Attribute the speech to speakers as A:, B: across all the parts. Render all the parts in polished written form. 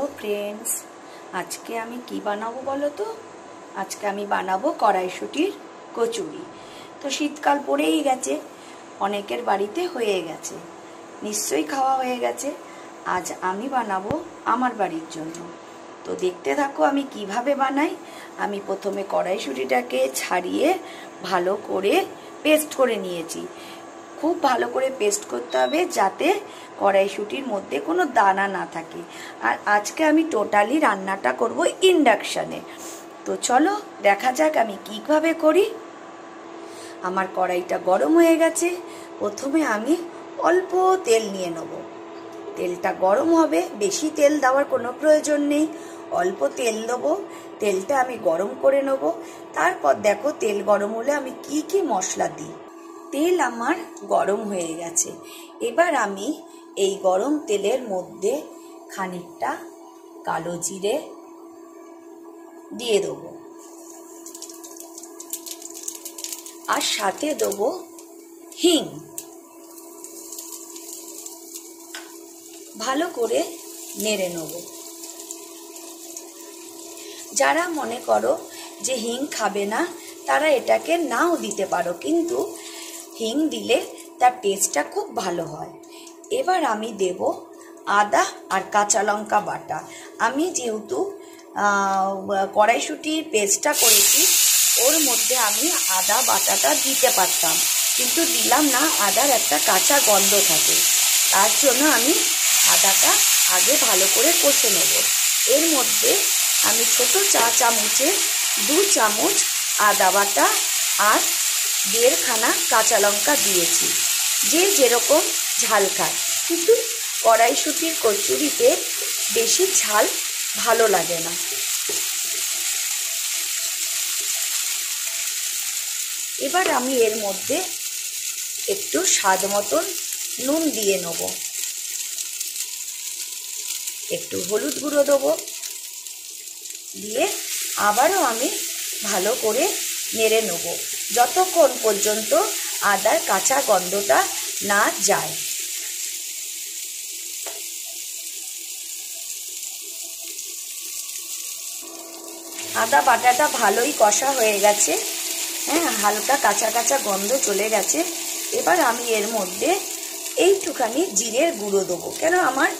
A: Friends, आज के आमी की बानाबो बोलो तो आज के आमी बानाबो कड़ाईशुटिर कचुरी। तो शीतकाल पड़ेई गेছে, अनेकेर बाड़ीते हये गेছে, निश्चयई खावा हये गेছে। आज आमी बानाबो आमार बाड़ीर जोन्नो। तो देखते थाको आमी किभाबे बानाई। आमी प्रथमे कड़ाईशुटिटाके छाड़िए भालो करे पेस्ट करे नियेछि। खूब भालो करे पेस्ट करते हबे जाते कड़ाईशुटिर मध्य कोनो दाना ना थाके। और आज के आमी टोटाली रान्नाटा करब इंडाक्शने। तो चलो देखा जाक आमी किभाबे करी। आमार कड़ाईटा गरम हये गेছে। प्रथमे आमी अल्प तेल निये नेब। तेलटा गरम होबे, बेशी तेल देওয়ার कोनो प्रयोजन नेই, अल्प तेल देব। तेलटा आमी गरम करे नेब। तारपर देखो तेल गरम होले आमी की की मशला दिই। तेल आमार गरम हये गेছে। एबार आमी এই गरम तेलेर मध्य खानिकटा कालो जिरे दिए देব और साथे देব हिंग। भालो करे नेड़े नेब। যারা মনে করো যে হিং খাবে না তারা এটাকে নাও দিতে পারো, কিন্তু হিং দিলে তার টেস্টটা খুব ভালো হয়। এবার আমি দেব আদা আর কাঁচা লঙ্কা বাটা। আমি যেহেতু কড়াইশুটির পেস্টটা করেছি ওর মধ্যে আমি আদা বাটাটা দিতে পারতাম, কিন্তু দিলাম না। আদার একটা কাঁচা গন্ধ থাকে, তার জন্য আমি আদাটা আগে ভালো করে কষে নেব। এর মধ্যে আমি ছোট চা চামচে 2 চামচ আদা বাটা আর 1.5 খানা কাঁচা লঙ্কা দিয়েছি। যে যেরকম ঝাল খায়, কিন্তু কড়াইশুটির কচুরিতে বেশি ঝাল ভালো লাগে না। এবার আমি এর মধ্যে একটু স্বাদ মতন নুন দিয়ে নেব, একটু হলুদ গুঁড়ো দেবো, দিয়ে আবারও আমি ভালো করে নেড়ে নেব যতক্ষণ পর্যন্ত আদার কাঁচা গন্ধটা না যায়। আদা বাটাটা ভালোই কষা হয়ে গেছে। হ্যাঁ, হালকা কাঁচা কাঁচা গন্ধ চলে গেছে। এবার আমি এর মধ্যে এইটুখানি জিরের গুঁড়ো দেবো, কেন আমার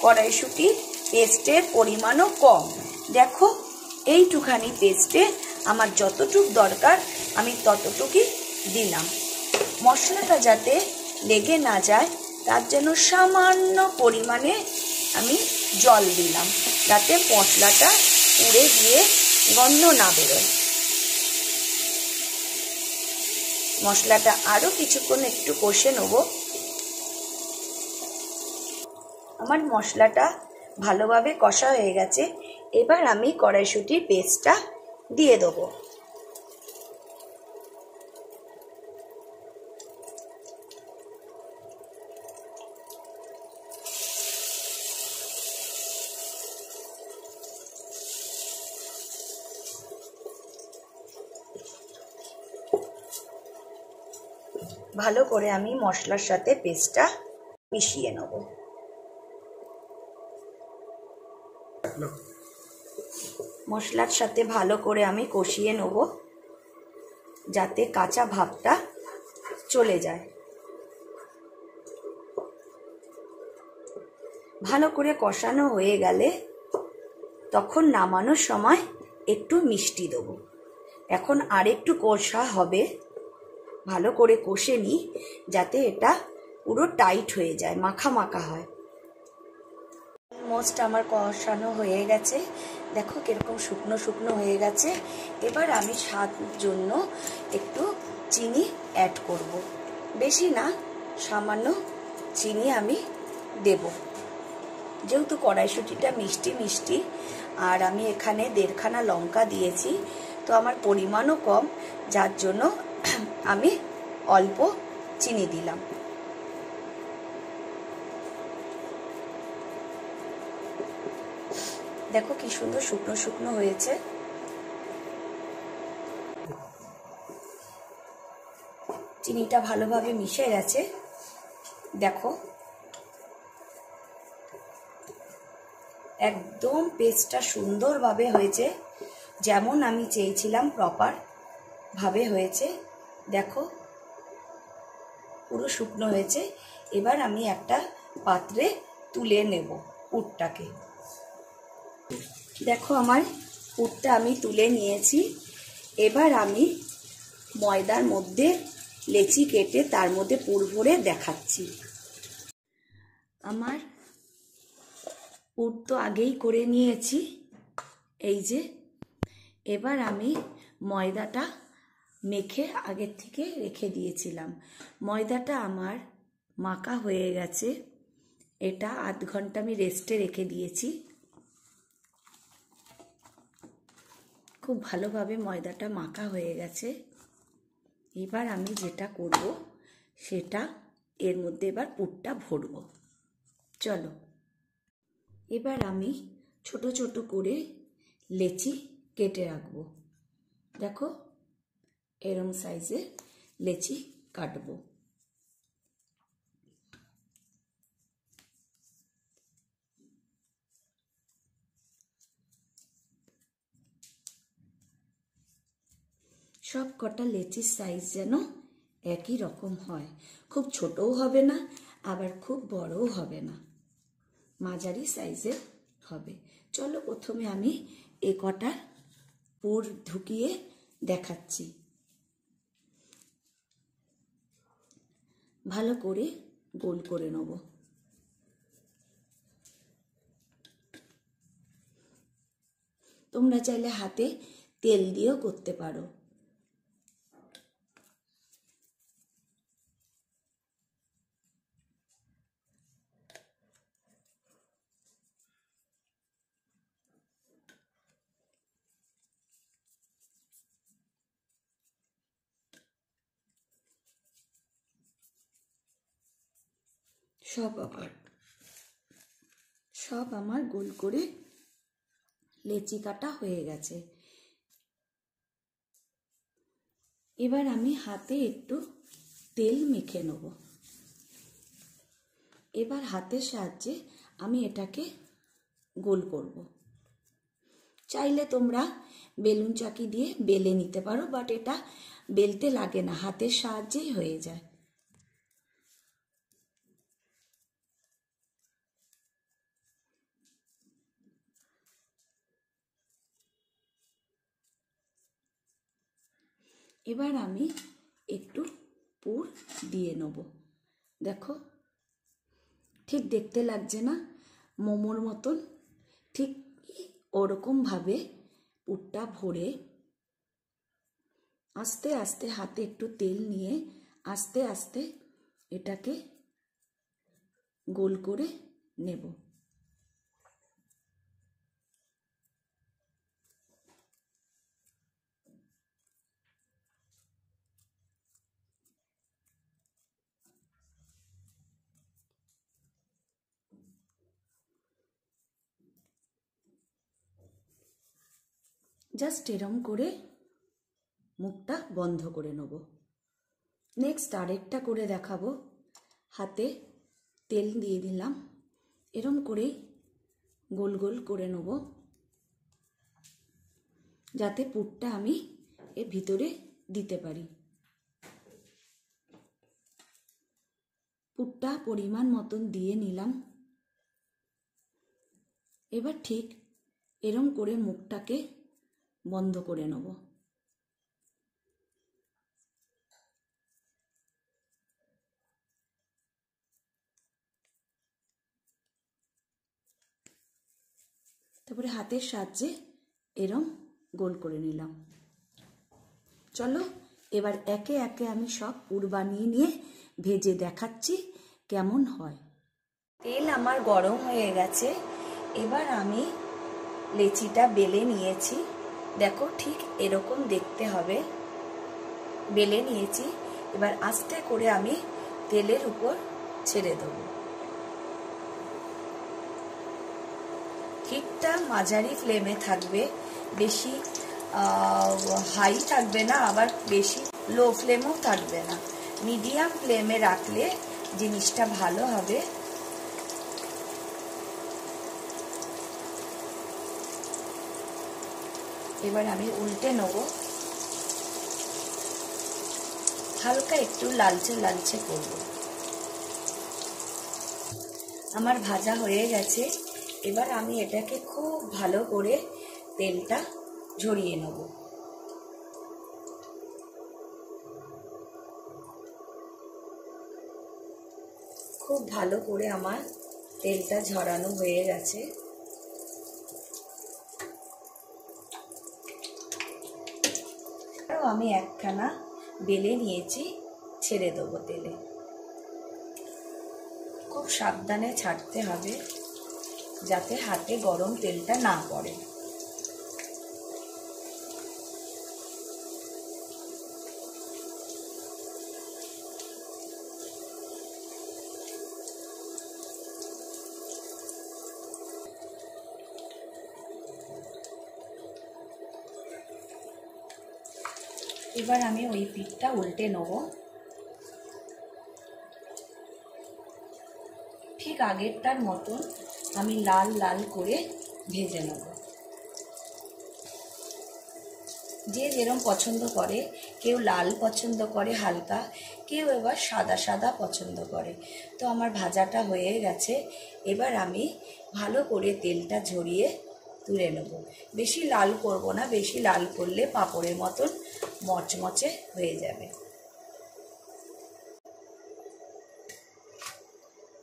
A: কড়াইশুটি পেস্টের পরিমাণও কম। দেখো এইটুখানি পেস্টে আমার যতটুক দরকার আমি ততটুকুই দিলাম। মশলাটা যাতে লেগে না যায় তার জন্য সামান্য পরিমাণে আমি জল দিলাম, যাতে মশলাটা পুড়ে গিয়ে গন্ধ না বেরোয়। মশলাটা আরও কিছুক্ষণ একটু কষে নেব। আমার মশলাটা ভালোভাবে কষা হয়ে গেছে। এবার আমি কড়াইশুটির পেস্টটা দিয়ে দেবো। ভালো করে আমি মশলার সাথে পেস্টটা মিশিয়ে নেব। মশলার সাথে ভালো করে আমি কষিয়ে নেব যাতে কাঁচা ভাবটা চলে যায়। ভালো করে কষানো হয়ে গেলে তখন নামানোর সময় একটু মিষ্টি দেবো। এখন আরেকটু কষা হবে, ভালো করে কষে নিই যাতে এটা পুরো টাইট হয়ে যায়, মাখা মাখা হয়। অলমোস্ট আমার কষানো হয়ে গেছে। দেখো কিরকম শুকনো শুকনো হয়ে গেছে। এবার আমি স্বাদের জন্য একটু চিনি অ্যাড করব, বেশি না, সামান্য চিনি আমি দেব। যেহেতু কড়াইশুটিটা মিষ্টি মিষ্টি আর আমি এখানে 1.5 খানা লঙ্কা দিয়েছি, তো আমার পরিমাণও কম, যার জন্য আমি অল্প চিনি দিলাম। দেখো কি সুন্দর শুকনো শুকনো হয়েছে। চিনিটা ভালোভাবে মিশে গেছে। দেখো একদম পেস্টটা সুন্দরভাবে হয়েছে, যেমন আমি চেয়েছিলাম প্রপার ভাবে হয়েছে। দেখো পুরো শুকনো হয়েছে। এবার আমি একটা পাত্রে তুলে নেব পুরটাকে। দেখো আমার পুরটা আমি তুলে নিয়েছি। এবার আমি ময়দার মধ্যে লেচি কেটে তার মধ্যে পুর ভরে দেখাচ্ছি। আমার পুর তো আগেই করে নিয়েছি, এই যে। এবার আমি ময়দাটা মেখে আগের থেকে রেখে দিয়েছিলাম। ময়দাটা আমার মাখা হয়ে গেছে। এটা আধ ঘন্টা আমি রেস্টে রেখে দিয়েছি। খুব ভালোভাবে ময়দাটা মাখা হয়ে গেছে। এবার আমি যেটা করব সেটা এর মধ্যে এবার পুরটা ভরব। চলো, এবার আমি ছোট ছোট করে লেচি কেটে রাখবো। দেখো এরম সাইজের লেচি কাটবো। সব কটা লেচির সাইজ যেন একই রকম হয়, খুব ছোটও হবে না আবার খুব বড়ও হবে না, মাঝারি সাইজের হবে। চলো প্রথমে আমি এ কটা পুর ঢুকিয়ে দেখাচ্ছি। ভালো করে গোল করে নেব। তোমরা চাইলে হাতে তেল দিয়েও করতে পারো। সব আমার গোল করে লেচি কাটা হয়ে গেছে। এবার আমি হাতে একটু তেল মেখে নেব। এবার হাতের সাহায্যে আমি এটাকে গোল করব। চাইলে তোমরা বেলুন চাকি দিয়ে বেলে নিতে পারো, বাট এটা বেলতে লাগে না, হাতের সাহায্যেই হয়ে যায়। এবার আমি একটু পুর দিয়ে নেব। দেখো ঠিক দেখতে লাগছে না মোমোর মতন? ঠিক ওরকমভাবে পুরটা ভরে আস্তে আস্তে হাতে একটু তেল নিয়ে আস্তে আস্তে এটাকে গোল করে নেব। জাস্ট এরম করে মুখটা বন্ধ করে নেব। নেক্সট আরেকটা করে দেখাবো। হাতে তেল দিয়ে দিলাম, এরম করেই গোল গোল করে নেব, যাতে পুরটা আমি এর ভিতরে দিতে পারি। পুরটা পরিমাণ মতন দিয়ে নিলাম। এবার ঠিক এরম করে মুখটাকে বন্ধ করে নেব। তারপরে হাতের সাহায্যে এরম গোল করে নিলাম। চলো এবার একে একে আমি সব পুর বানিয়ে নিয়ে ভেজে দেখাচ্ছি কেমন হয়। তেল আমার গরম হয়ে গেছে। এবার আমি লেচিটা বেলে নিয়েছি। দেখো ঠিক এরকম দেখতে হবে। বেলে নিয়েছি। এবার আস্তে করে আমি তেলের উপর ছেড়ে দেবো। হিটটা মাঝারি ফ্লেমে থাকবে, বেশি হাই থাকবে না, আবার বেশি লো ফ্লেমও থাকবে না। মিডিয়াম ফ্লেমে রাখলে জিনিসটা ভালো হবে। এবার আমি উল্টে নেব, হালকা একটু লালচে লালচে করব। আমার ভাজা হয়ে গেছে। এবার আমি এটাকে খুব ভালো করে তেলটা ঝরিয়ে নেব। খুব ভালো করে আমার তেলটা ঝরানো হয়ে গেছে। আমি একখানা বেলে নিয়েছি, ছেড়ে দেবো তেলে। খুব সাবধানে ছাড়তে হবে যাতে হাতে গরম তেলটা না পড়ে। এবার আমি ওই পিঠটা উল্টে নেব। ঠিক আগেরটার মতন আমি লাল লাল করে ভেজে নেব। যে যেরকম পছন্দ করে, কেউ লাল পছন্দ করে হালকা, কেউ এবার সাদা সাদা পছন্দ করে। তো আমার ভাজাটা হয়ে গেছে। এবার আমি ভালো করে তেলটা ঝরিয়ে তুলে নেব। বেশি লাল করব না, বেশি লাল করলে পাঁপড়ের মতন মচমচে হয়ে যাবে।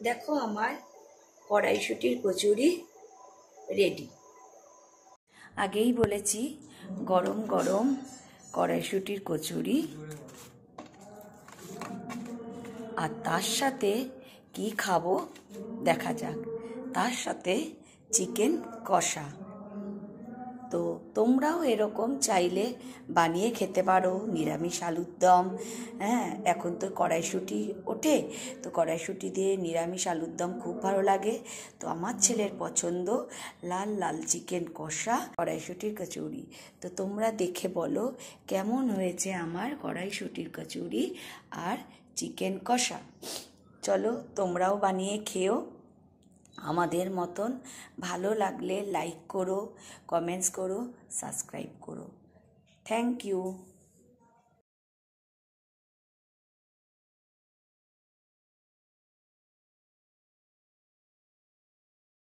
A: দেখো আমার কড়াইশুঁটির কচুরি রেডি। আগেই বলেছি গরম গরম কড়াইশুঁটির কচুরি, আর তার সাথে কি খাবো দেখা যাক। তার সাথে চিকেন কষা। তো তোমরাও এরকম চাইলে বানিয়ে খেতে পারো। নিরামিষ আলুর দম, হ্যাঁ, এখন তো কড়াইশুঁটি ওঠে, তো কড়াইশুঁটি দিয়ে নিরামিষ আলুর দম খুব ভালো লাগে। তো আমার ছেলের পছন্দ লাল লাল চিকেন কষা, কড়াইশুঁটির কচুরি। তো তোমরা দেখে বলো কেমন হয়েছে আমার কড়াইশুঁটির কচুরি আর চিকেন কষা। চলো তোমরাও বানিয়ে খেও আমাদের মতন। ভালো লাগলে লাইক করো, কমেন্টস করো, সাবস্ক্রাইব করো। Thank you.